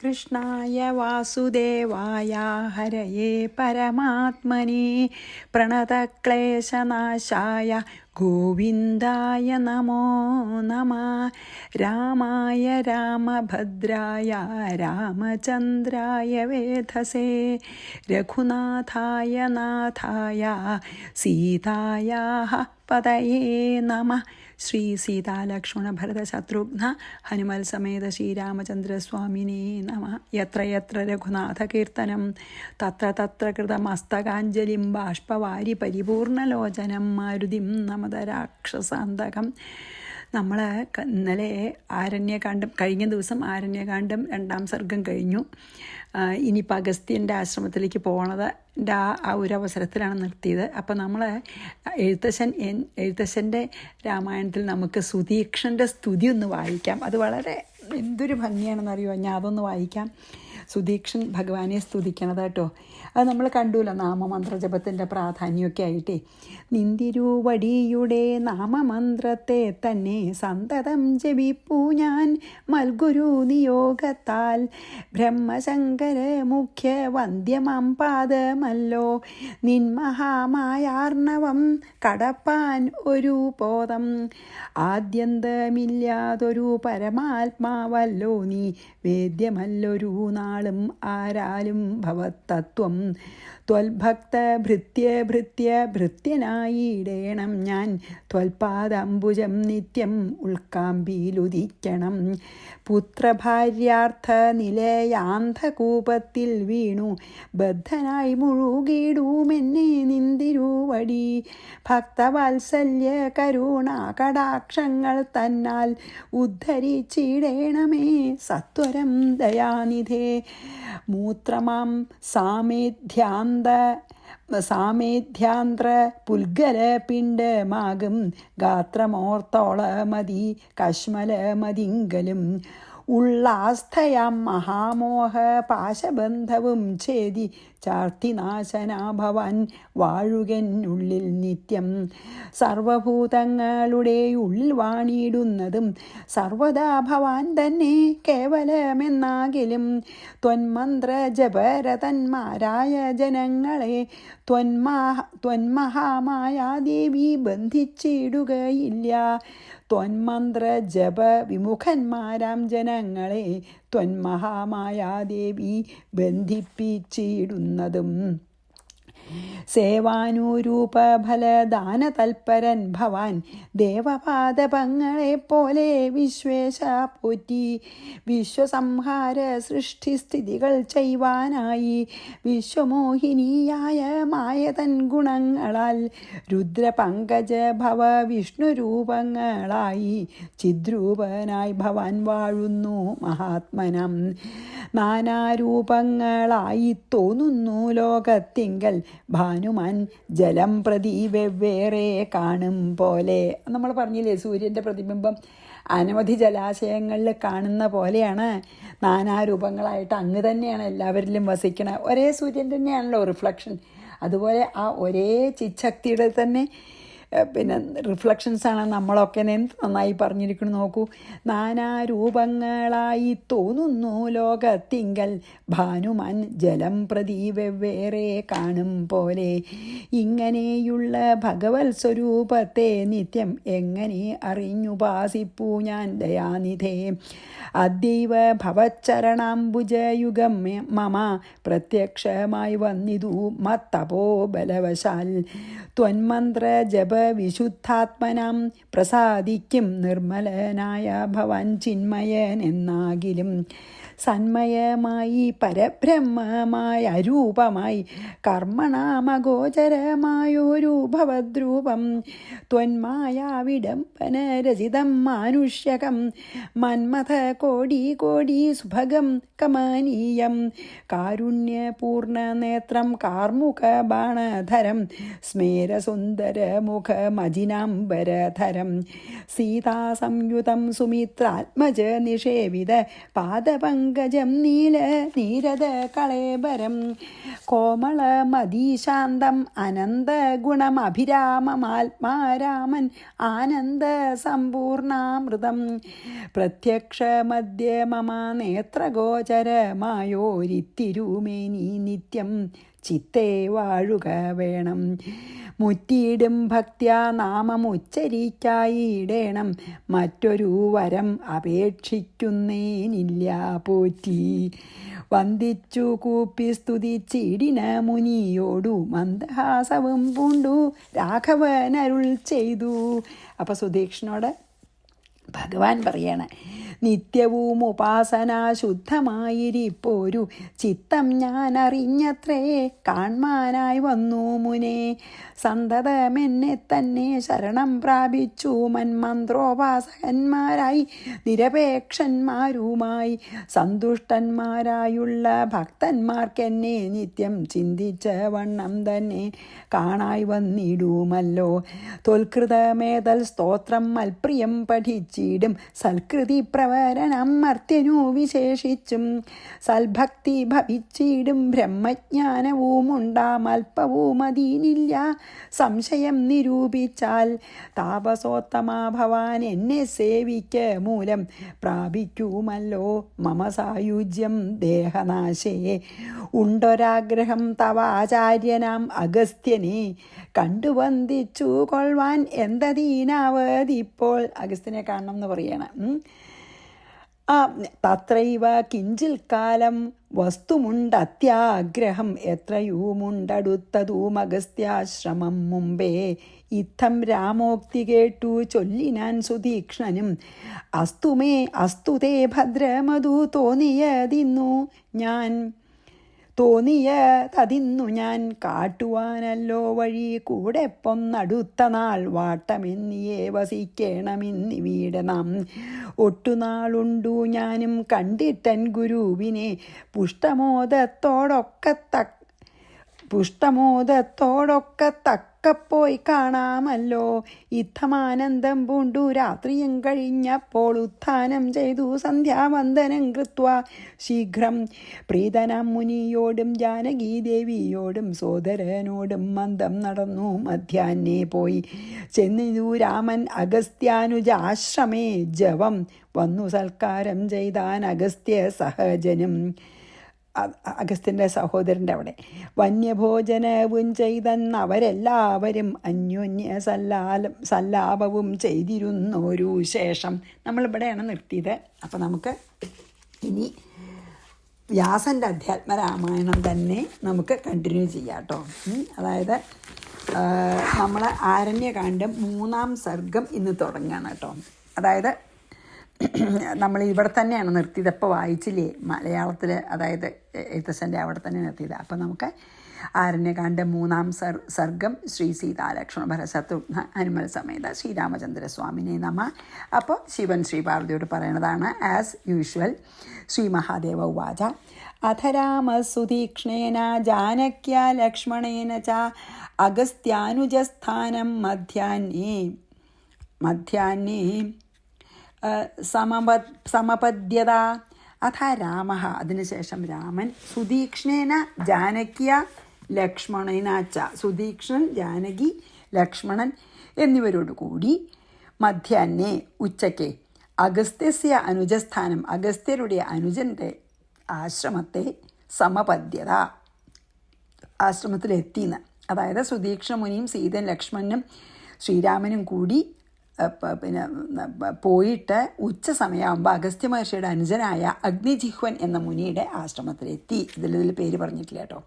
കൃഷ്ണായ വാസുദേവായ ഹരയേ പരമാത്മനെ പ്രണതക്ലേശനാശായ ഗോവിന്ദായ നമോ നമഃ. രാമായ രാമഭദ്രായ രാമചന്ദ്രായ വേധസേ രഘുനാഥായ നാഥായ സീതായാഃ പതയേ നമഃ. ശ്രീ സീതാലക്ഷ്മണ ഭരത ശത്രുഘ്ന ഹനുമൽ സമേത ശ്രീരാമചന്ദ്രസ്വാമിനേ നമഃ. യത്ര യത്ര രഘുനാഥകീർത്തനം തത്ര തത്ര കൃതമസ്തകാഞ്ജലിം ബാഷ്പവാരി പരിപൂർണലോചനം മാരുതിം നമത രാക്ഷസാന്തകം. നമ്മൾ ഇന്നലെ ആരണ്യകാന്ഡം, കഴിഞ്ഞ ദിവസം ആരണ്യകാന്ഡം 2-ാം സർഗം കഴിഞ്ഞു. ഇനിയിപ്പോൾ അഗസ്ത്യൻ്റെ ആശ്രമത്തിലേക്ക് പോകണതിൻ്റെ ആ ഒരു അവസരത്തിലാണ് നിർത്തിയത്. അപ്പോൾ നമ്മൾ എഴുത്തച്ഛൻ്റെ രാമായണത്തിൽ നമുക്ക് സുതീക്ഷൻ്റെ സ്തുതി ഒന്ന് വായിക്കാം. അത് വളരെ എന്തൊരു ഭംഗിയാണെന്നറിയോ, ഞാൻ അതൊന്ന് വായിക്കാം. സുതീക്ഷൻ ഭഗവാനെ സ്തുതിക്കണത് കേട്ടോ. അത് നമ്മൾ കണ്ടുല്ലോ, നാമമന്ത്രജപത്തിൻ്റെ പ്രാധാന്യമൊക്കെ ആയിട്ടേ. നിന്തിരുവടിയുടെ നാമമന്ത്രത്തെ തന്നെ സന്തതം ജപിപ്പൂ ഞാൻ മൽഗുരു നിയോഗത്താൽ. ബ്രഹ്മശങ്കര മുഖ്യ വന്ദ്യമാം പാദമല്ലോ നിന്മഹാമായാർണവം കടപ്പാൻ ഒരു പോദം. ആദ്യന്തമില്ലാതൊരു പരമാത്മാവല്ലോ നീ, വേദ്യമല്ലൊരു നാളും ആരാലും ഭവത്തത്വം. ത്വൽഭക്ത ഭൃത്യനായിടേണം ഞാൻ, ത്വൽപാദംബുജം നിത്യം ഉൾക്കാമ്പിയിലുദിക്കണം. പുത്രഭാര്യാർത്ഥ നിലയാന്ധകൂപത്തിൽ വീണു ബദ്ധനായി മുഴുകിടുമെന്നെ നിന്തിരുവടി. ഭക്തവാത്സല്യ കരുണാ കടാക്ഷങ്ങൾ തന്നാൽ ഉദ്ധരിച്ചിടേണമേ സത്വരം ദയാനിധേ. മൂത്രമാം സാമേധ്യാന്ത്ര പുൽഗല പിണ്ഡമാകും ഗാത്രമോർത്തോളമതി കശ്മലമതിങ്കലും. ഉള്ളാസ്ഥയാം മഹാമോഹ പാശബന്ധവും ഛേദി ചാർത്തിനാശനാ ഭവാൻ വാഴുകനുള്ളിൽ നിത്യം. സർവഭൂതങ്ങളുടെ ഉള്ളിൽ വാണിടുന്നതും സർവദാ ഭവാൻ തന്നെ കേവലമെന്നാകിലും. ത്വന്മന്ത്ര ജപരതന്മാരായ ജനങ്ങളെ ത്വന്മഹാമായാദേവി ബന്ധിച്ചിടുകയില്ല. ത്വന്മന്ത്ര ജപ വിമുഖന്മാരാം ജനങ്ങളെ ത്വന്മഹാമായാദേവി ബന്ധിപ്പിച്ചിടുന്നതും. സേവാനുരൂപ ഫലദാന തൽപരൻ ഭവാൻ ദേവപാദപങ്ങളെപ്പോലെ വിശ്വേശ പോറ്റി. വിശ്വസംഹാര സൃഷ്ടിസ്ഥിതികൾ ചെയ്യുവാനായി വിശ്വമോഹിനിയായ മായതൻ ഗുണങ്ങളാൽ രുദ്രപങ്കജ ഭവ വിഷ്ണുരൂപങ്ങളായി ചിദ്രൂപനായി ഭവാൻ വാഴുന്നു മഹാത്മനം. നാനാരൂപങ്ങളായി തോന്നുന്നു ലോകത്തിങ്കൽ ഭാനുമാൻ ജലം പ്രതി വെവ്വേറെ കാണും പോലെ. നമ്മൾ പറഞ്ഞില്ലേ, സൂര്യൻ്റെ പ്രതിബിംബം അനവധി ജലാശയങ്ങളിൽ കാണുന്ന പോലെയാണ്. നാനാരൂപങ്ങളായിട്ട് അങ്ങ് തന്നെയാണ് എല്ലാവരിലും വസിക്കണ. ഒരേ സൂര്യൻ തന്നെയാണല്ലോ റിഫ്ലക്ഷൻ. അതുപോലെ ആ ഒരേ ചിച്ഛക്തിയുടെ തന്നെ റിഫ്ലക്ഷൻസാണ് നമ്മളൊക്കെ. എന്ത് നന്നായി പറഞ്ഞിരിക്കണം നോക്കൂ. നാനാരൂപങ്ങളായി തോന്നുന്നു ലോകത്തിങ്കൽ ഭാനുമാൻ ജലം പ്രതി വെവ്വേറെ കാണും പോലെ. ഇങ്ങനെയുള്ള ഭഗവത് സ്വരൂപത്തെ നിത്യം എങ്ങനെ അറിഞ്ഞുപാസിപ്പൂ ഞാൻ ദയാനിധേ. അദ്യൈവ ഭവച്ചരണാംബുജയുഗം മമ പ്രത്യക്ഷമായി വന്നിതു മത്തപോ ബലവശാൽ. ത്വന്മന്ത്ര ജപ വിശുദ്ധാത്മനാം പ്രസാദിക്കും നിർമ്മലനായ ഭവാൻ ചിന്മയൻ എന്നാകിലും. സന്മയമായി പരബ്രഹ്മമായ അരൂപമായി കർമ്മണാമഗോചരമായൊരു ഭവദ്രൂപം. ത്വന്മായാവിഡംബനരചിതം മാനുഷ്യകം മന്മഥ കോടി കോടി സുഭഗം കമനീയം. കാരുണ്യപൂർണനേത്രം കാർമുക ബാണധരം സ്മേരസുന്ദരമുഖമജിനാംബരധരം. സീതാസംയുതം സുമിത്രാത്മജ നിഷേവിത പാദപങ്കജം നീരദ കളേബരം. കോമളമതീശാന്തം അനന്തഗുണമഭിരാമമാത്മാരാമൻ ആനന്ദ സമ്പൂർണാമൃതം പ്രത്യക്ഷമധ്യേ മമ നേത്രഗോചരമായോരിത്തിരുമേനി നിത്യം ചിത്തേ വാഴുക വേണം. മുറ്റിയിടും ഭക്ത്യാ നാമമുച്ചരിക്കായിടേണം. മറ്റൊരു വരം അപേക്ഷിക്കുന്നേനില്ല പോറ്റി. വന്ദിച്ചു കൂപ്പി സ്തുതിച്ചിടിന മുനിയോടു മന്ദഹാസവും പൂണ്ടു രാഘവൻ അരുൾ ചെയ്തു. അപ്പം സുധീക്ഷനോട് ഭഗവാൻ പറയാണ്, നിത്യവും ഉപാസന ശുദ്ധമായിരിപ്പോരു ചിത്തം ഞാൻ അറിഞ്ഞത്രേ കാൺമാനായി വന്നു മുനെ. സന്തതമെന്നെ തന്നെ ശരണം പ്രാപിച്ചു മന്മന്ത്രോപാസകന്മാരായി നിരപേക്ഷന്മാരുമായി സന്തുഷ്ടന്മാരായുള്ള ഭക്തന്മാർക്കെന്നെ നിത്യം ചിന്തിച്ച വണ്ണം തന്നെ കാണായി വന്നിടുമല്ലോ. തോൽകൃതമേതൽ സ്തോത്രം മൽപ്രിയം പഠിച്ചിടും സൽകൃതി പ്രവരനം മർത്യനു വിശേഷിച്ചും സൽഭക്തി ഭവിച്ചിടും ബ്രഹ്മജ്ഞാനവും ഉണ്ടാമൽപ്പവും അതീനില്ല സംശയം നിരൂപിച്ചാൽ. താപസോത്തമ ഭവാൻ എന്നെ സേവിക്ക മൂലം പ്രാപിക്കുമല്ലോ മമ സായുജ്യം ദേഹനാശേ. ഉണ്ടൊരാഗ്രഹം തവ ആചാര്യനാം അഗസ്ത്യനെ കണ്ടുവന്ദിച്ചു കൊള്ളുവാൻ എന്തതീനാവതിപ്പോൾ. അഗസ്ത്യനെ കാണണം എന്ന് പറയണം. തത്രൈവ കിഞ്ചിൽ കാലം വസ്തുമുണ്ടത്യാഗ്രഹം എത്രയുമുണ്ടടുത്തതുമഗസ്ത്യാശ്രമം മുമ്പേ. ഇത്തം രാമോക്തി കേട്ടു ചൊല്ലിനാൻ സുതീക്ഷ്ണനും അസ്തുമേ അസ്തുതേ ഭദ്രമധു തോന്നിയതിന്നു ഞാൻ കാട്ടുവാനല്ലോ വഴി കൂടെ പൊന്നടുത്ത നാൾ വാട്ടമെന്നിയേ വസിക്കേണമെന്നിവിടെ നാം. ഒട്ടുനാളുണ്ടു ഞാനും കണ്ടിട്ടൻ ഗുരുവിനെ പുഷ്ടമോദത്തോടൊക്കെ തക്കപ്പോയി കാണാമല്ലോ. ഇത്തമാനന്ദം പൂണ്ടു രാത്രിയും കഴിഞ്ഞപ്പോൾ ഉത്ഥാനം ചെയ്തു സന്ധ്യാവന്ദനം കൃത്വാ ശീഘ്രം പ്രീതനാം മുനിയോടും ജാനകീദേവിയോടും സോദരനോടും മന്ദം നടന്നു മധ്യാഹ്നേ പോയി ചെന്നിതു രാമൻ അഗസ്ത്യാനുജാശ്രമേ ജവം വന്നു സൽക്കാരം ചെയ്താൻ അഗസ്ത്യ സഹജനും. അഗസ്ത്യൻ്റെ സഹോദരൻ്റെ അവിടെ വന്യഭോജനവും ചെയ്തെന്നവരെല്ലാവരും അന്യോന്യ സല്ലാപവും ചെയ്തിരുന്നൊരു ശേഷം നമ്മളിവിടെയാണ് നിർത്തിയത്. അപ്പം നമുക്ക് ഇനി വ്യാസൻ്റെ അധ്യാത്മരാമായണം തന്നെ നമുക്ക് കണ്ടിന്യൂ ചെയ്യാം കേട്ടോ. അതായത് നമ്മൾ ആരണ്യകാണ്ഡം 3-ാം സർഗം ഇന്ന് തുടങ്ങുകയാണ് കേട്ടോ. അതായത് നമ്മൾ ഇവിടെ തന്നെയാണ് നിർത്തിയത്. ഇപ്പോൾ വായിച്ചില്ലേ മലയാളത്തിൽ, അതായത് എഴുത്തച്ഛൻ്റെ അവിടെ തന്നെ നിർത്തിയത്. അപ്പോൾ നമുക്ക് ആരണ്യകാണ്ഡം 3-ാം സർഗം ശ്രീ സീതാലക്ഷ്മണ ഭരതശത്രുഘ്ന ഹനുമൽ സമേത ശ്രീരാമചന്ദ്രസ്വാമിനെ നമ. അപ്പോൾ ശിവൻ ശ്രീ പാർവതിയോട് പറയണതാണ് ആസ് യൂഷ്വൽ. ശ്രീ മഹാദേവ ഉവാച അഥ രാമസുതീക്ഷ്ണേന ജാനക്യാ ലക്ഷ്മണേന ച അഗസ്ത്യാനുജസ്ഥാനം മധ്യാഹ്നേ സമപദ്യത. അഥ രാമ, അതിനുശേഷം രാമൻ സുതീക്ഷ്ണേന ജാനക്യ ലക്ഷ്മണേന ച, സുതീക്ഷ്ണൻ ജാനകി ലക്ഷ്മണൻ എന്നിവരോടുകൂടി മധ്യാഹ്നേ ഉച്ചയ്ക്ക് അഗസ്ത്യസ്യ അനുജസ്ഥാനം, അഗസ്ത്യരുടെ അനുജൻ്റെ ആശ്രമത്തെ സമപദ്യത, ആശ്രമത്തിലെത്തിന്ന്. അതായത് സുതീക്ഷ്ണ മുനിയും സീതൻ ലക്ഷ്മണനും ശ്രീരാമനും കൂടി പിന്നെ പോയിട്ട് ഉച്ച സമയമാകുമ്പോൾ അഗസ്ത്യ മഹർഷിയുടെ അനുജനായ അഗ്നിജിഹ്വൻ എന്ന മുനിയുടെ ആശ്രമത്തിലെത്തി. ഇതിൽ പേര് പറഞ്ഞിട്ടില്ല കേട്ടോ.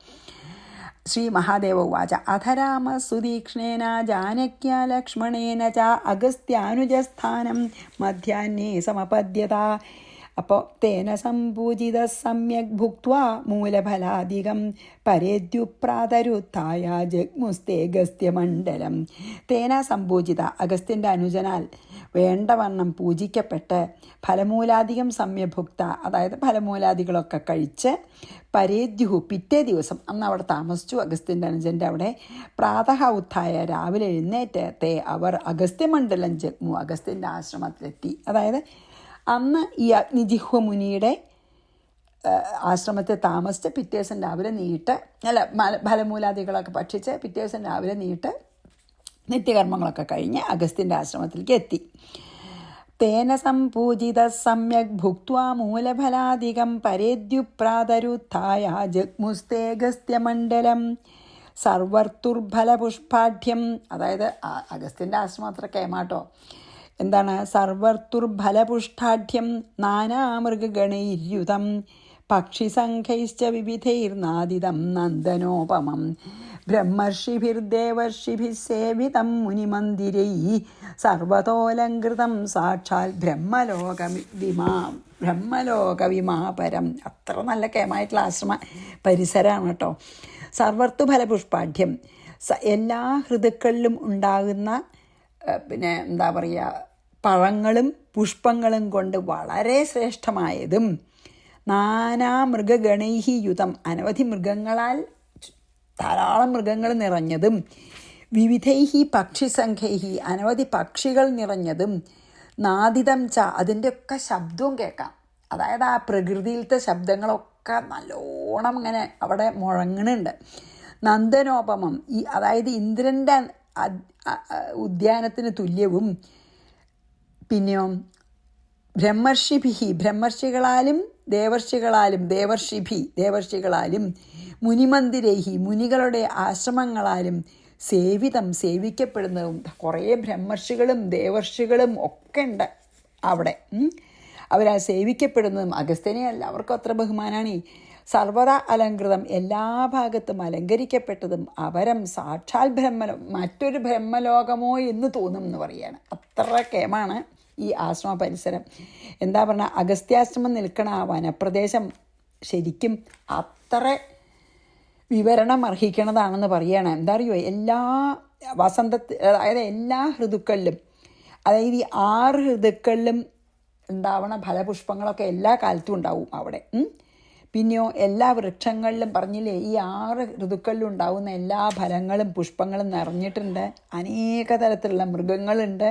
ശ്രീ മഹാദേവ ഉവാച അഥ രാമ സുതീക്ഷ്ണേന ജാനക്യ ലക്ഷ്മണേന ച അഗസ്ത്യാനുജസ്ഥാനം മധ്യാഹ്നേ സമപദ്യത. അപ്പോൾ തേന സമ്പൂജിത സമ്യക് ഭുക്ത്വാ മൂലഫലാധികം പരേദ്യുപ്രാതരുത്തായ ജഗ്മുസ്തേ ഗസ്ത്യമണ്ഡലം. തേന സമ്പൂജിത, അഗസ്ത്യൻ്റെ അനുജനാൽ വേണ്ടവണ്ണം പൂജിക്കപ്പെട്ട് ഫലമൂലാധികം സമ്യഭുക്ത, അതായത് ഫലമൂലാദികളൊക്കെ കഴിച്ച് പരേദ്യുഹു, പിറ്റേ ദിവസം അന്ന് അവിടെ താമസിച്ചു അഗസ്ത്യൻ്റെ അനുജൻ്റെ അവിടെ. പ്രാതഃ ഉത്ഥായ, രാവിലെ എഴുന്നേറ്റ് തേ അവർ അഗസ്ത്യമണ്ഡലം ജഗ്മു, അഗസ്ത്യൻ്റെ ആശ്രമത്തിലെത്തി. അതായത് അന്ന് ഈ അഗ്നിജിഹ്വ മുനിയുടെ ആശ്രമത്തെ താമസിച്ച് പിറ്റേ ദിവസം രാവിലെ നീട്ട് ഫലമൂലാദികളൊക്കെ ഭക്ഷിച്ച് പിറ്റേ ദിവസം രാവിലെ നീട്ട് നിത്യകർമ്മങ്ങളൊക്കെ കഴിഞ്ഞ് അഗസ്ത്യൻ്റെ ആശ്രമത്തിലേക്ക് എത്തി. തേന സംപൂജിത സമ്യക് ഭുക്വാ മൂലഫലാധികം പരേദ്യുപ്രാതരുത്ഥായ ജഗ്മുസ്തേഗസ്ത്യമണ്ഡലം സർവർത്തുർഫലപുഷ്പാഠ്യം. അതായത് അഗസ്ത്യൻ്റെ ആശ്രമം അത്ര കേമാട്ടോ. എന്താണ്? സർവർത്തുർഫലപുഷ്ടാഠ്യം നാനാമൃഗഗണൈര്യുതം പക്ഷിസംഖൈശ്ച വിവിധൈർനാദിതം നന്ദനോപമം ബ്രഹ്മർഷിഭിർദേവർഷിഭിः സേവിതം മുനിമന്ദിരൈः സർവതോലങ്കൃതം സാക്ഷാൽ ബ്രഹ്മലോകവിമാപരം. അത്ര നല്ല കേമായിട്ടുള്ള ആശ്രമ പരിസരമാണ് കേട്ടോ. സർവർത്തുഫലപുഷ്പാഠ്യം, എല്ലാ ഋതുക്കളിലും ഉണ്ടാകുന്ന എന്താ പറയുക, പഴങ്ങളും പുഷ്പങ്ങളും കൊണ്ട് വളരെ ശ്രേഷ്ഠമായതും നാനാ മൃഗഗണൈഹി യുതം, അനവധി മൃഗങ്ങളാൽ ധാരാളം മൃഗങ്ങൾ നിറഞ്ഞതും വിവിധൈഹി പക്ഷിസംഖ്യൈഹി, അനവധി പക്ഷികൾ നിറഞ്ഞതും നാദിതം ച, അതിൻ്റെയൊക്കെ ശബ്ദവും കേൾക്കാം. അതായത് ആ പ്രകൃതിയിലത്തെ ശബ്ദങ്ങളൊക്കെ നല്ലോണം ഇങ്ങനെ അവിടെ മുഴങ്ങുന്നുണ്ട്. നന്ദനോപമം, അതായത് ഇന്ദ്രൻ്റെ ഉദ്യാനത്തിന് തുല്യവും. പിന്നെയോ ബ്രഹ്മർഷികളാലും ദേവർഷികളാലും മുനിമന്ദിരൈഹി, മുനികളുടെ ആശ്രമങ്ങളാലും സേവിക്കപ്പെടുന്നതും. കുറേ ബ്രഹ്മർഷികളും ദേവർഷികളും ഒക്കെ ഉണ്ട് അവിടെ. അവരാ സേവിക്കപ്പെടുന്നതും. അഗസ്ത്യനെ എല്ലാവർക്കും അത്ര ബഹുമാനാണ്. സർവദാ അലങ്കൃതം, എല്ലാ ഭാഗത്തും അലങ്കരിക്കപ്പെട്ടതും. അപരം സാക്ഷാൽ മറ്റൊരു ബ്രഹ്മലോകമോ എന്ന് തോന്നും എന്ന് പറയുകയാണ്. അത്ര കേമാണ് ഈ ആശ്രമ പരിസരം. എന്താ പറഞ്ഞാൽ, അഗസ്ത്യാശ്രമം നിൽക്കണ ആ വനപ്രദേശം ശരിക്കും അത്ര വിവരണം അർഹിക്കണതാണെന്ന് പറയുകയാണ്. എന്താ അറിയോ, എല്ലാ അതായത് എല്ലാ ഋതുക്കളിലും, അതായത് ഈ 6 ഋതുക്കളിലും ഉണ്ടാവണ ഫലപുഷ്പങ്ങളൊക്കെ എല്ലാ കാലത്തും ഉണ്ടാവും അവിടെ. പിന്നെയോ എല്ലാ വൃക്ഷങ്ങളിലും പറഞ്ഞില്ലേ, ഈ 6 ഋതുക്കളിലും ഉണ്ടാവുന്ന എല്ലാ ഫലങ്ങളും പുഷ്പങ്ങളും നിറഞ്ഞിട്ടുണ്ട്. അനേക തരത്തിലുള്ള മൃഗങ്ങളുണ്ട്.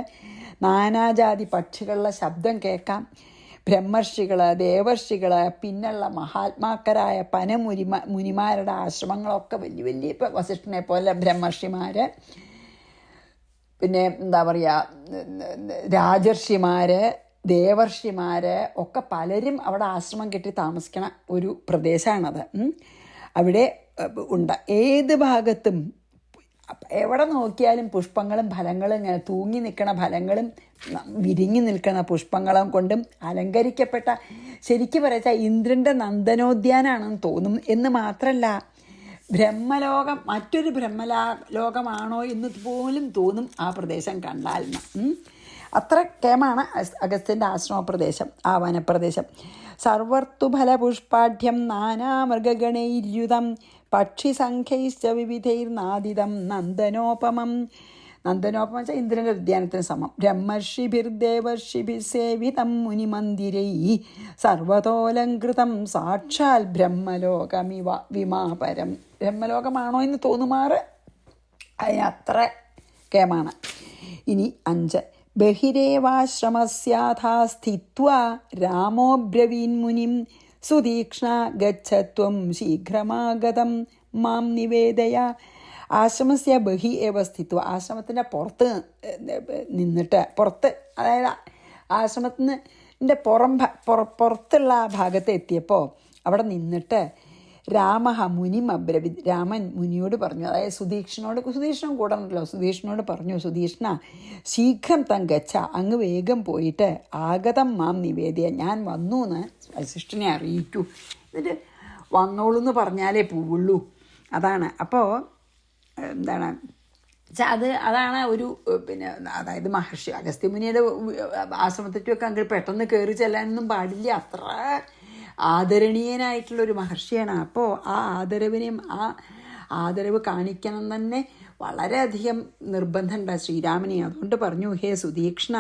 നാനാജാതി പക്ഷികളുടെ ശബ്ദം കേൾക്കാം. ബ്രഹ്മർഷികൾ, ദേവർഷികൾ, പിന്നുള്ള മഹാത്മാക്കരായ മുനിമാരുടെ ആശ്രമങ്ങളൊക്കെ വലിയ വലിയ, ഇപ്പം വസിഷ്ഠനെ പോലെ ബ്രഹ്മർഷിമാർ, പിന്നെ എന്താ പറയുക രാജർഷിമാർ, ദേവർഷിമാർ ഒക്കെ പലരും അവിടെ ആശ്രമം കെട്ടി താമസിക്കണ ഒരു പ്രദേശമാണത്. അവിടെ ഉണ്ട്. ഏത് ഭാഗത്തും എവിടെ നോക്കിയാലും പുഷ്പങ്ങളും ഫലങ്ങളും, ഇങ്ങനെ തൂങ്ങി നിൽക്കുന്ന ഫലങ്ങളും വിരിഞ്ഞു നിൽക്കുന്ന പുഷ്പങ്ങളും കൊണ്ടും അലങ്കരിക്കപ്പെട്ട, ശരിക്കും പറയാച്ചാൽ ഇന്ദ്രൻ്റെ നന്ദനോദ്യാനാണെന്ന് തോന്നും. എന്ന് മാത്രമല്ല, ബ്രഹ്മലോകം മറ്റൊരു ബ്രഹ്മലോകമാണോ എന്ന് പോലും തോന്നും ആ പ്രദേശം കണ്ടാൽ. അത്ര കേമാണ് അഗസ്ത്യൻ്റെ ആശ്രമ പ്രദേശം, ആ വനപ്രദേശം. സർവർത്തുഫലപുഷ്പാഠ്യം നാനാമൃഗഗണൈര്യുതം പക്ഷിസംഖ്യൈശ്ച വിവിധൈർനാദിതം നന്ദനോപമം. നന്ദനോപമം വെച്ചാൽ ഇന്ദ്രൻ്റെ ഉദ്യാനത്തിന് സമം. ബ്രഹ്മർഷിഭിർദേവർഷിഭിः സേവിതം മുനിമന്ദിരൈः സർവതോലങ്കൃതം സാക്ഷാൽ വിമാപരം. ബ്രഹ്മലോകമാണോ എന്ന് തോന്നുമാറ് അതിനത്ര കേമാണ്. ഇനി 5. ബഹിരേവാശ്രമസ്യാഥാ സ്ഥിത്വാ രാമോബ്രവീന്മുനിം സുതീക്ഷ്ണ ഗച്ഛത്വം ശീഘ്രമാഗതം മാം നിവേദയ. ആശ്രമസ്യ ബഹി ഏവ സ്ഥിത്വ, ആശ്രമത്തിൻ്റെ പുറത്ത് നിന്നിട്ട്, അതായത് ആശ്രമത്തിൻ്റെ പുറത്തുള്ള ആ ഭാഗത്ത് എത്തിയപ്പോൾ അവിടെ നിന്നിട്ട് മുനിം അബ്രവി, രാമൻ മുനിയോട് പറഞ്ഞു, അതായത് സുതീക്ഷ്ണൻ കൂടെ ഉണ്ടല്ലോ, സുതീക്ഷ്ണനോട് പറഞ്ഞു, സുതീക്ഷ്ണ ശീഘ്രം തൻ ഗച്ഛ, അങ്ങ് വേഗം പോയിട്ട് ആഗതം മാം നിവേദ്യ, ഞാൻ വന്നു എന്ന് വസിഷ്ഠനെ അറിയിക്കൂ. എന്നിട്ട് വന്നോളൂ എന്ന് പറഞ്ഞാലേ പോവുള്ളൂ. അതാണ്. അപ്പോൾ എന്താണ് അതാണ് ഒരു അതായത് മഹർഷി അഗസ്ത്യമുനിയുടെ ആശ്രമത്തിലൊക്കെ അങ്ങനെ പെട്ടെന്ന് കയറി ചെല്ലാനൊന്നും പാടില്ല. അത്ര ആദരണീയനായിട്ടുള്ളൊരു മഹർഷിയാണ്. അപ്പോൾ ആ ആദരവ് കാണിക്കണം തന്നെ വളരെയധികം നിർബന്ധമുണ്ട് ശ്രീരാമനെ. അതുകൊണ്ട് പറഞ്ഞു, ഹേ സുതീക്ഷ്ണ,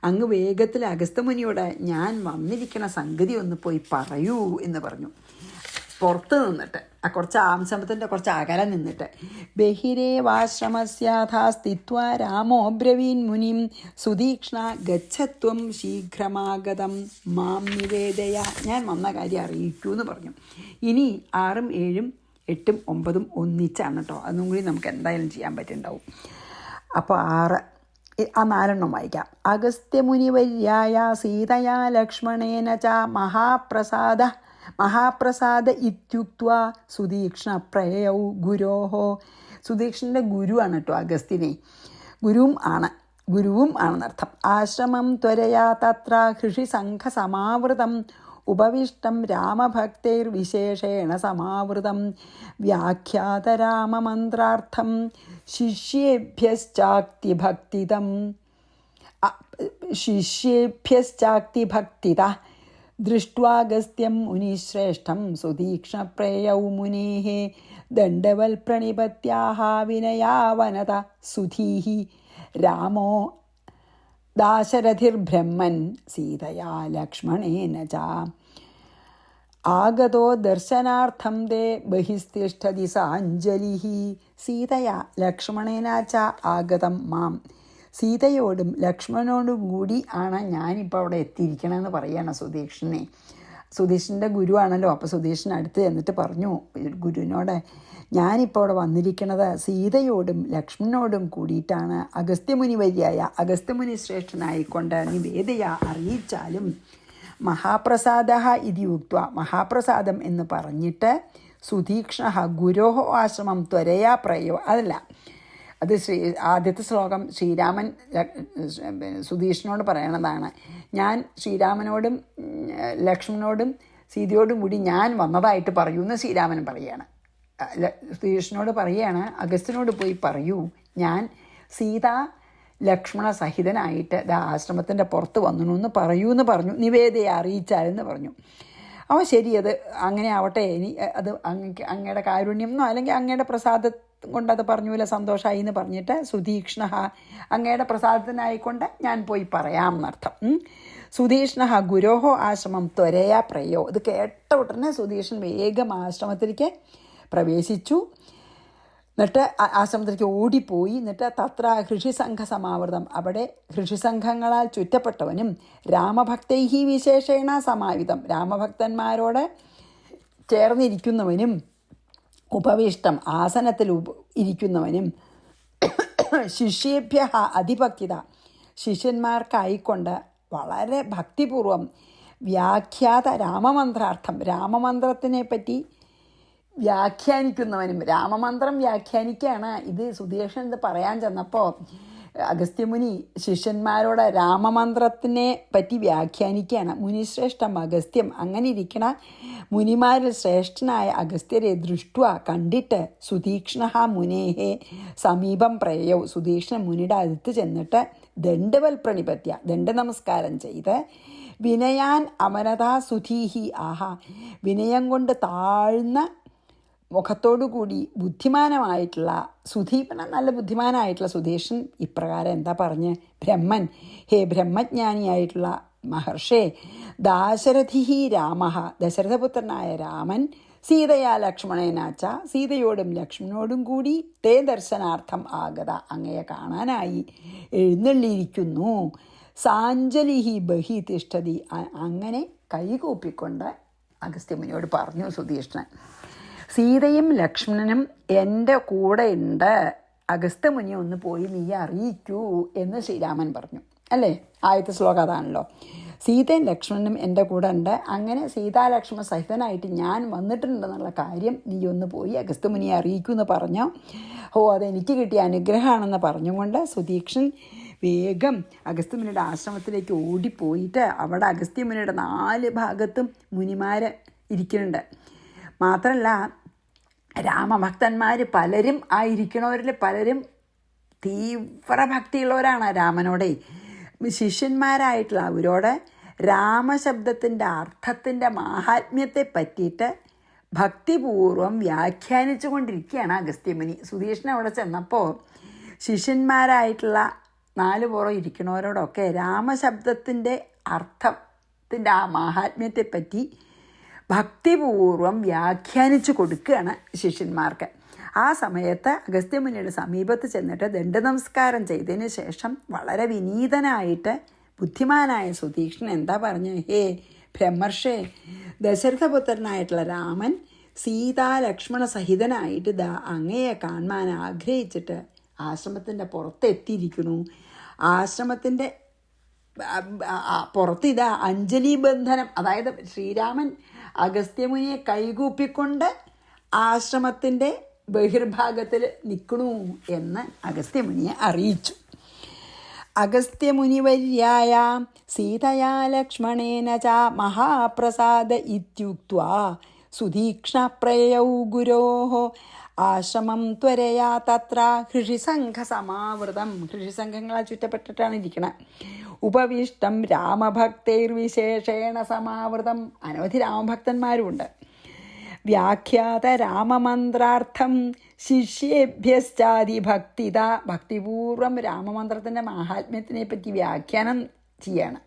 അങ്ങ് വേഗത്തിൽ അഗസ്ത്യമുനിയോട് ഞാൻ വന്നിരിക്കണ സംഗതി ഒന്ന് പോയി പറയൂ എന്ന് പറഞ്ഞു. പുറത്ത് നിന്നിട്ട് കുറച്ച് ആശ്രമത്തിൻ്റെ കുറച്ച് അകലം നിന്നിട്ട് ബഹിരേവാശ്രമസ്യാഥാ സ്ഥിത്വാ രാമോ ബ്രവീൻ മുനിം സുതീക്ഷ്ണ ഗച്ഛത്വം ശീഘ്രമാഗതം മാം നിവേദയ, ഞാൻ വന്ന കാര്യം അറിയിക്കൂ എന്ന് പറഞ്ഞു. ഇനി 6, 7, 8, 9 ഒന്നിച്ചാണ് കേട്ടോ. അതൊന്നും കൂടി നമുക്ക് എന്തായാലും ചെയ്യാൻ പറ്റുന്നുണ്ടാവും. അപ്പോൾ 6 ആ 4 വായിക്കാം. അഗസ്ത്യമുനിവര്യായ സീതയാ ലക്ഷ്മണേന ച മഹാപ്രസാദ ഇത്യുക്ത്വാ സുതീക്ഷ്ണ പ്രയൗ ഗുരോഹോ. സുതീക്ഷ്ണൻ്റെ ഗുരുവാണ് കേട്ടോ അഗസ്ത്യനെ, ഗുരുവും ആണെന്നർത്ഥം. ആശ്രമം ത്വരയാ തത്ര ഹൃഷിസംഘസമാവൃതം ഉപവിഷ്ടം രാമഭക്തൈർവിശേഷേണ സമാവൃതം വ്യാഖ്യാതരാമമന്ത്രാർത്ഥം ശിഷ്യേഭ്യശ്ചാക്തിഭക്തിത ദൃഷ്ട്വാഗസ്ത്യം മുനിശ്രേഷ്ഠം സുതീക്ഷ്ണപ്രേയൗ മുനേഃ ദണ്ഡവൽപ്രണിപത്യാഹ വിനയാവനത സുധീഃ രാമോ ദാശരഥിർബ്രഹ്മൻ സീതയാ ലക്ഷ്മണേന ച ആഗതോ ദർശനാർത്ഥം തേ ബഹിസ്തിഷ്ഠതി സാഞ്ജലിഃ സീതയാ ലക്ഷ്മണേന ച ആഗതം മാം. സീതയോടും ലക്ഷ്മണനോടും കൂടി ആണ് ഞാനിപ്പോൾ അവിടെ എത്തിയിരിക്കണമെന്ന് പറയുകയാണ് സുതീക്ഷ്ണനെ. സുതീക്ഷ്ണൻ്റെ ഗുരുവാണല്ലോ. അപ്പോൾ സുതീക്ഷ്ണൻ അടുത്ത് എന്നിട്ട് പറഞ്ഞു ഗുരുവിനോട്, ഞാനിപ്പോൾ അവിടെ വന്നിരിക്കുന്നത് സീതയോടും ലക്ഷ്മണനോടും കൂടിയിട്ടാണ്. അഗസ്ത്യമുനി വര്യായ അഗസ്ത്യമുനി ശ്രേഷ്ഠനായിക്കൊണ്ട് നിവേദയ അറിയിച്ചാലും മഹാപ്രസാദ ഇതി ഉക്ത്വ മഹാപ്രസാദം എന്ന് പറഞ്ഞിട്ട് സുതീക്ഷ്ണ ഗുരോഹോ ആശ്രമം ത്വരയാ പ്രയോ. അതല്ല, അത് ആദ്യത്തെ ശ്ലോകം ശ്രീരാമൻ സുതീക്ഷ്ണനോട് പറയണതാണ്. ഞാൻ ശ്രീരാമനോടും ലക്ഷ്മണനോടും സീതയോടും കൂടി ഞാൻ വന്നതായിട്ട് പറയൂ എന്ന് ശ്രീരാമൻ പറയുകയാണ്. സുതീക്ഷ്ണനോട് പറയുകയാണ്, അഗസ്ത്യനോട് പോയി പറയൂ ഞാൻ സീത ലക്ഷ്മണ സഹിതനായിട്ട് ആശ്രമത്തിൻ്റെ പുറത്ത് വന്നു എന്ന് പറയൂ എന്ന് പറഞ്ഞു. നിവേദയെ അറിയിച്ചാലെന്ന് പറഞ്ഞു. അവൻ ശരി, അത് അങ്ങനെ ആവട്ടെ, ഇനി അത് അങ്ങയുടെ കാരുണ്യം എന്നോ അല്ലെങ്കിൽ അങ്ങയുടെ പ്രസാദം കൊണ്ടത് പറഞ്ഞൂല, സന്തോഷമായി എന്ന് പറഞ്ഞിട്ട് സുതീക്ഷ്ണ അങ്ങയുടെ പ്രസാദത്തിനായിക്കൊണ്ട് ഞാൻ പോയി പറയാം എന്നർത്ഥം. സുതീക്ഷ്ണ ഗുരോഹോ ആശ്രമം ത്വരയാ പ്രയോ. ഇത് കേട്ട ഉടനെ സുതീക്ഷ്ണൻ വേഗം ആശ്രമത്തിലേക്ക് പ്രവേശിച്ചു. എന്നിട്ട് ആശ്രമത്തിലേക്ക് ഓടിപ്പോയി. എന്നിട്ട് തത്ര ഹൃഷിസംഘ സമാവൃതം, അവിടെ ഹൃഷിസംഘങ്ങളാൽ ചുറ്റപ്പെട്ടവനും രാമഭക്തൈഹി വിശേഷേണ സമാവിധം, രാമഭക്തന്മാരോട് ചേർന്നിരിക്കുന്നവനും ഉപവിഷ്ടം ആസനത്തിൽ ഇരിക്കുന്നവനും ശിഷ്യേഭ്യ അതിഭക്തിത, ശിഷ്യന്മാർക്കായിക്കൊണ്ട് വളരെ ഭക്തിപൂർവം വ്യാഖ്യാത രാമമന്ത്രാർത്ഥം, രാമമന്ത്രത്തിനെ പറ്റി വ്യാഖ്യാനിക്കുന്നവനും. രാമമന്ത്രം വ്യാഖ്യാനിക്കുകയാണ്. ഇത് സുതീക്ഷ്ണൻ ഇത് പറയാൻ ചെന്നപ്പോൾ അഗസ്ത്യമുനി ശിഷ്യന്മാരോട് രാമമന്ത്രത്തിനെ പറ്റി വ്യാഖ്യാനിക്കുകയാണ്. മുനിശ്രേഷ്ഠം അഗസ്ത്യം, അങ്ങനെ ഇരിക്കണ മുനിമാരിൽ ശ്രേഷ്ഠനായ അഗസ്ത്യരെ ദൃഷ്ട്വ കണ്ടിട്ട് സുതീക്ഷ്ണ മുനേഹേ സമീപം പ്രയോ, സുതീക്ഷ്ണൻ മുനിയുടെ അടുത്ത് ചെന്നിട്ട് ദണ്ഡവൽപ്രണിപത്യ, ദണ്ഡ നമസ്കാരം ചെയ്ത് വിനയാൻ അമനതാ സുധീഹി ആഹാ, വിനയം കൊണ്ട് താഴ്ന്ന മുഖത്തോടുകൂടി ബുദ്ധിമാനമായിട്ടുള്ള സുധീപന, നല്ല ബുദ്ധിമാനായിട്ടുള്ള സുധീക്ഷൻ ഇപ്രകാരം എന്താ പറഞ്ഞ്, ബ്രഹ്മൻ, ഹേ ബ്രഹ്മജ്ഞാനിയായിട്ടുള്ള മഹർഷേ, ദാശരഥി രാമ, ദശരഥപുത്രനായ രാമൻ, സീതയാ ലക്ഷ്മണേനാച്ച, സീതയോടും ലക്ഷ്മണനോടും കൂടി തേ ദർശനാർത്ഥം ആഗത, അങ്ങയെ കാണാനായി എഴുന്നള്ളിയിരിക്കുന്നു. സാഞ്ജലിഹി ബഹി തിഷ്ഠതി, അങ്ങനെ കൈകൂപ്പിക്കൊണ്ട് അഗസ്ത്യമുനിയോട് പറഞ്ഞു സുതീക്ഷ്ണൻ. സീതയും ലക്ഷ്മണനും എൻ്റെ കൂടെ ഉണ്ട്, അഗസ്ത്യമുനി ഒന്ന് പോയി നീ അറിയിക്കൂ എന്ന് ശ്രീരാമൻ പറഞ്ഞു. അല്ലേ, ആദ്യത്തെ ശ്ലോകം അതാണല്ലോ. സീതയും ലക്ഷ്മണനും എൻ്റെ കൂടെ ഉണ്ട്, അങ്ങനെ സീതാലക്ഷ്മണ സഹിതനായിട്ട് ഞാൻ വന്നിട്ടുണ്ടെന്നുള്ള കാര്യം നീ ഒന്ന് പോയി അഗസ്ത്യമുനിയെ അറിയിക്കൂ എന്ന് പറഞ്ഞു. അതെനിക്ക് കിട്ടിയ അനുഗ്രഹമാണെന്ന് പറഞ്ഞുകൊണ്ട് സുതീക്ഷ്ണൻ വേഗം അഗസ്ത്യമുനിയുടെ ആശ്രമത്തിലേക്ക് ഓടിപ്പോയിട്ട് അവിടെ അഗസ്ത്യമുനിയുടെ 4 ഭാഗത്തും മുനിമാർ ഇരിക്കുന്നുണ്ട്. മാത്രമല്ല രാമഭക്തന്മാർ പലരും ഇരിക്കണവരിൽ പലരും തീവ്ര ഭക്തിയുള്ളവരാണ് രാമനോടെ. ശിഷ്യന്മാരായിട്ടുള്ള അവരോട് രാമശബ്ദത്തിൻ്റെ അർത്ഥത്തിൻ്റെ മാഹാത്മ്യത്തെ പറ്റിയിട്ട് ഭക്തിപൂർവം വ്യാഖ്യാനിച്ചു കൊണ്ടിരിക്കുകയാണ് അഗസ്ത്യമുനി. സുതീക്ഷ്ണൻ അവിടെ ചെന്നപ്പോൾ ശിഷ്യന്മാരായിട്ടുള്ള 4 പുറം ഇരിക്കണവരോടൊക്കെ രാമശബ്ദത്തിൻ്റെ അർത്ഥത്തിൻ്റെ ആ മാഹാത്മ്യത്തെപ്പറ്റി ഭക്തിപൂർവം വ്യാഖ്യാനിച്ചു കൊടുക്കുകയാണ് ശിഷ്യന്മാർക്ക്. ആ സമയത്ത് അഗസ്ത്യമുനിയുടെ സമീപത്ത് ചെന്നിട്ട് ദണ്ഡനമസ്കാരം ചെയ്തതിന് ശേഷം വളരെ വിനീതനായിട്ട് ബുദ്ധിമാനായ സുതീക്ഷ്ണൻ എന്താ പറഞ്ഞു, ഹേ ബ്രഹ്മർഷേ, ദശരഥപുത്രനായിട്ടുള്ള രാമൻ സീതാ ലക്ഷ്മണ സഹിതനായിട്ട് അങ്ങയെ കാണാൻ ആഗ്രഹിച്ചിട്ട് ആശ്രമത്തിൻ്റെ പുറത്തെത്തിയിരിക്കുന്നു. ആശ്രമത്തിൻ്റെ പുറത്ത് ഇതാ അഞ്ജലി ബന്ധനം, അതായത് ശ്രീരാമൻ അഗസ്ത്യമുനിയെ കൈകൂപ്പിക്കൊണ്ട് ആശ്രമത്തിൻ്റെ ബഹിർഭാഗത്തിൽ നിൽക്കണു എന്ന് അഗസ്ത്യമുനിയെ അറിയിച്ചു. അഗസ്ത്യമുനിവര്യായ സീതയാ ലക്ഷ്മണേന ച മഹാപ്രസാദ ഇത്യുക്ത്വാ സുതീക്ഷ്ണപ്രയൗ ഗുരോः ആശ്രമം ത്വരയാ തത്ര ഹൃഷിസംഘസമാവൃതം, ഹൃഷിസംഘങ്ങളാൽ ചുറ്റപ്പെട്ടിട്ടാണ് ഇരിക്കുന്നത്. ഉപവിഷ്ടം രാമഭക്തൈർവിശേഷേണ സമാവൃതം, അനവധി രാമഭക്തന്മാരുമുണ്ട്. വ്യാഖ്യാത രാമമന്ത്രാർത്ഥം ശിഷ്യേഭ്യശ്ചാതിഭക്തിത, ഭക്തിപൂർവം രാമമന്ത്രത്തിൻ്റെ മാഹാത്മ്യത്തിനെ പറ്റി വ്യാഖ്യാനം ചെയ്യണം.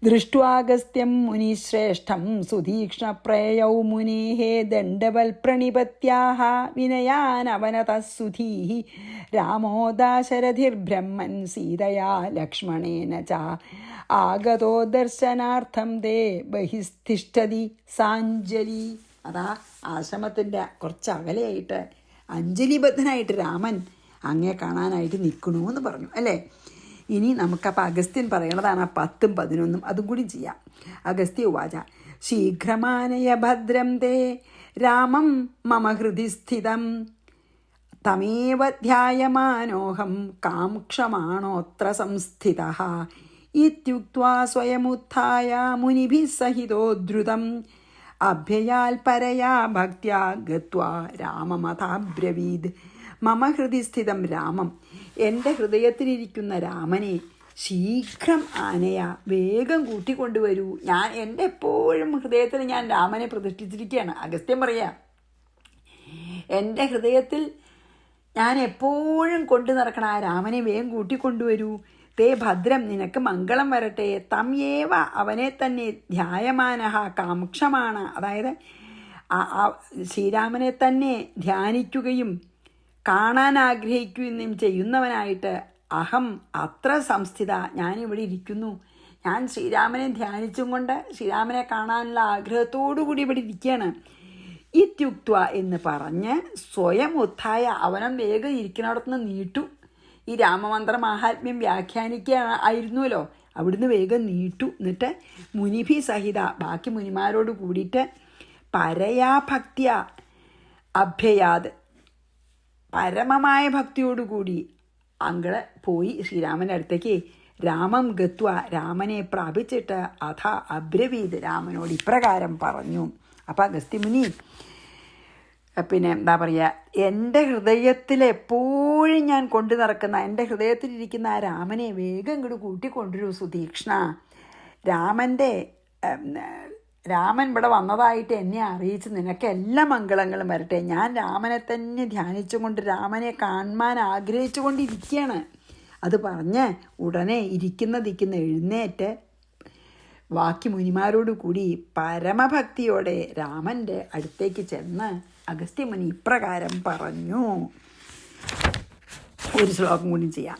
ദൃഷ്ട്വാഗസ്ത്യം മുനിശ്രേഷ്ഠം സുതീക്ഷ്ണപ്രയൗ മുനേः ദണ്ഡവൽപ്രണിപത്യാः വിനയാനവനതഃ സുധീः രാമോ ദാശരഥിർബ്രഹ്മൻ സീതയാ ലക്ഷ്മണേന ച ആഗതോ ദർശനാർത്ഥം തേ ബഹിസ്ഥിഷ്ഠതി സാഞ്ജലി. അതാ ആശ്രമത്തിൻ്റെ കുറച്ച് അകലെയായിട്ട് അഞ്ജലിബദ്ധനായിട്ട് രാമൻ അങ്ങേ കാണാനായിട്ട് നിൽക്കണു എന്ന് പറഞ്ഞു അല്ലേ. ഇനി നമുക്കപ്പോൾ അഗസ്ത്യൻ പറയണതാണ് 10ഉം 11ഉം, അതും കൂടി ചെയ്യാം. അഗസ്ത്യ ഉവാച ശീഘ്രമാനയ ഭദ്രം തേ രാമം മമ ഹൃദി സ്ഥിതം തമേവ ധ്യായമാനോഹം കാംക്ഷമാണോത്ര സംസ്ഥിതഃ ഇത്യുക്ത്വാ സ്വയമുത്ഥായ മുനിഭിः സഹിതോ ദ്രുതം അഭ്യയാൽ പരയാ ഭക്ത്യാ ഗത്വാ രാമമഥാബ്രവീദ്. മമ ഹൃദി സ്ഥിതം രാമം, എൻ്റെ ഹൃദയത്തിലിരിക്കുന്ന രാമനെ ശീഘ്രം ആനയ, വേഗം കൂട്ടിക്കൊണ്ടുവരൂ. എൻ്റെ എപ്പോഴും ഹൃദയത്തിൽ ഞാൻ രാമനെ പ്രതിഷ്ഠിച്ചിരിക്കുകയാണ്. അഗസ്ത്യൻ പറയാ, എൻ്റെ ഹൃദയത്തിൽ ഞാൻ എപ്പോഴും കൊണ്ടു നടക്കണം ആ രാമനെ വേഗം കൂട്ടിക്കൊണ്ടുവരൂ. തേ ഭദ്രം, നിനക്ക് മംഗളം വരട്ടെ. തം ഏവ, അവനെ തന്നെ ധ്യായമാനഹ കാംക്ഷമാണ്, അതായത് ശ്രീരാമനെ തന്നെ ധ്യാനിക്കുകയും കാണാൻ ആഗ്രഹിക്കുകയും ചെയ്യുന്നവനായിട്ട് അഹം അത്ര സംസ്ഥിത, ഞാനിവിടെ ഇരിക്കുന്നു. ഞാൻ ശ്രീരാമനെ ധ്യാനിച്ചും കൊണ്ട് ശ്രീരാമനെ കാണാനുള്ള ആഗ്രഹത്തോടു കൂടി ഇവിടെ ഇരിക്കുകയാണ്. ഇത്യുക്ത്വ എന്ന് പറഞ്ഞ് സ്വയം ഉത്ഥായ, അവനം വേഗം ഇരിക്കുന്നിടത്തുനിന്ന് നീട്ടു. ഈ രാമമന്ത്ര മാഹാത്മ്യം വ്യാഖ്യാനിക്കുക ആയിരുന്നുവല്ലോ, അവിടുന്ന് വേഗം നീട്ടു. എന്നിട്ട് മുനിഭി സഹിത, ബാക്കി മുനിമാരോട് കൂടിയിട്ട് പരയാ ഭക്തിയ അഭ്യയാത്, പരമമായ ഭക്തിയോടുകൂടി അങ്ങള് പോയി ശ്രീരാമൻ്റെ അടുത്തേക്ക് രാമം ഗത്വ, രാമനെ പ്രാപിച്ചിട്ട് അഥ അബ്രവീത്, രാമനോട് ഇപ്രകാരം പറഞ്ഞു. അപ്പം അഗസ്ത്യമുനി പിന്നെ എന്താ പറയുക, എൻ്റെ ഹൃദയത്തിൽ എപ്പോഴും ഞാൻ കൊണ്ടു നടക്കുന്ന, എൻ്റെ ഹൃദയത്തിലിരിക്കുന്ന ആ രാമനെ വേഗം ഇങ്ങോട്ട് കൂട്ടിക്കൊണ്ടുവരൂ സുതീക്ഷ്ണ. രാമൻ ഇവിടെ വന്നതായിട്ട് എന്നെ അറിയിച്ച് നിനക്ക് എല്ലാ മംഗളങ്ങളും വരട്ടെ. ഞാൻ രാമനെ തന്നെ ധ്യാനിച്ചുകൊണ്ട് രാമനെ കാണാൻ ആഗ്രഹിച്ചു കൊണ്ടിരിക്കുകയാണ്. അത് പറഞ്ഞ് ഉടനെ ഇരിക്കുന്ന എഴുന്നേറ്റ് ബാക്കി മുനിമാരോട് കൂടി പരമഭക്തിയോടെ രാമൻ്റെ അടുത്തേക്ക് ചെന്ന് അഗസ്ത്യമുനി ഇപ്രകാരം പറഞ്ഞു. ഒരു ശ്ലോകം കൂടി ചെയ്യാം.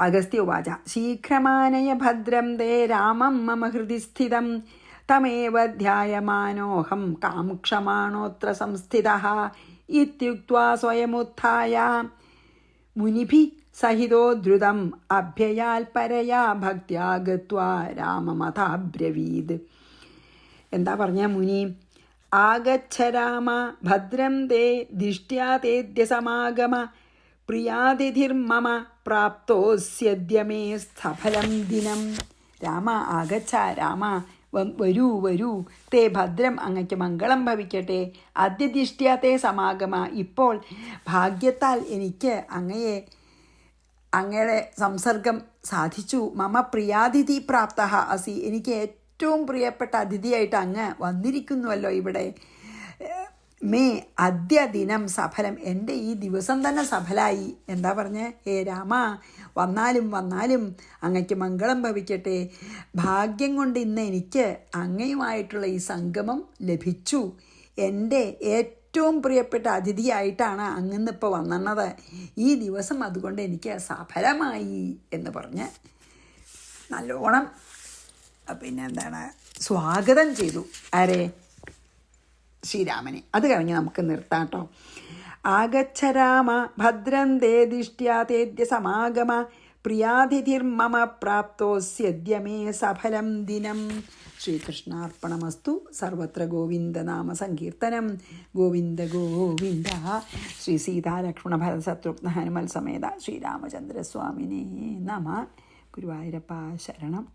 അഗസ്ത്യ ഉവാച ശീഘ്രമാനയ ഭദ്രം തേ രാമം മമ ഹൃദി സ്ഥിതം തമേവ ധ്യായമാനോഹം കാംക്ഷമാണോത്ര സംസ്ഥിതഃ ഇത്യുക്ത്വാ സ്വയമുത്ഥായ മുനിഭി സഹിതോ ദ്രുതം അഭ്യയാൽ പരയാ ഭക്ത്യാ ഗത്വാ രാമമഥാബ്രവീത്. എന്താ പറഞ്ഞ മുനി, ആഗച്ഛ രാമ ഭദ്രം തേ ദിഷ്ട്യാ തേദ്യ സമാഗമ പ്രിയാതിഥിർമമ പ്രാപ്തോസ്യദ്യ മേ സഫലം ദിനം. രാമ ആഗച്ഛ, രാമ വരൂ വരൂ, തേ ഭദ്രം, അങ്ങയ്ക്ക് മംഗളം ഭവിക്കട്ടെ. അദ്യദിഷ്ട്യാ തേ സമാഗമ, ഇപ്പോൾ ഭാഗ്യത്താൽ എനിക്ക് അങ്ങയുടെ സംസർഗം സാധിച്ചു. മമ പ്രിയാതിഥി പ്രാപ്ത അസി, എനിക്ക് ഏറ്റവും പ്രിയപ്പെട്ട അതിഥിയായിട്ട് അങ്ങ് വന്നിരിക്കുന്നുവല്ലോ ഇവിടെ. മേ അദ്യ ദിനം സഫലം, എൻ്റെ ഈ ദിവസം തന്നെ സഫലായി. എന്താ പറഞ്ഞേ? ഹേ രാമ, വന്നാലും വന്നാലും അങ്ങയ്ക്ക് മംഗളം ഭവിക്കട്ടെ. ഭാഗ്യം കൊണ്ട് ഇന്ന് എനിക്ക് അങ്ങയുമായിട്ടുള്ള ഈ സംഗമം ലഭിച്ചു. എൻ്റെ ഏറ്റവും പ്രിയപ്പെട്ട അതിഥിയായിട്ടാണ് അങ്ങന്നിപ്പോൾ വന്നത്. ഈ ദിവസം അതുകൊണ്ട് എനിക്ക് സഫലമായി എന്ന് പറഞ്ഞ് നല്ലോണം സ്വാഗതം ചെയ്തു. ആരെ? ശ്രീരാമനെ. അത് കഴിഞ്ഞ് നമുക്ക് നിർത്താം കേട്ടോ. ആഗച്ഛ രാമ ഭദ്രം തേ ദിഷ്ട്യാ തേദ്യ സമാഗമ പ്രിയാതിഥിർമമ പ്രാപ്തോസ്യദ്യ മേ സഫലം ദിനം. ശ്രീകൃഷ്ണാർപ്പണമസ്തു. സർവത്ര ഗോവിന്ദനാമ സങ്കീർത്തനം. ഗോവിന്ദ ഗോവിന്ദ. ശ്രീ സീതാലക്ഷ്മണ ഭരത ശത്രുഘ്ന ഹനുമൽ സമേത ശ്രീരാമചന്ദ്രസ്വാമിനേ നമ. ഗുരുവായൂരപ്പ ശരണം.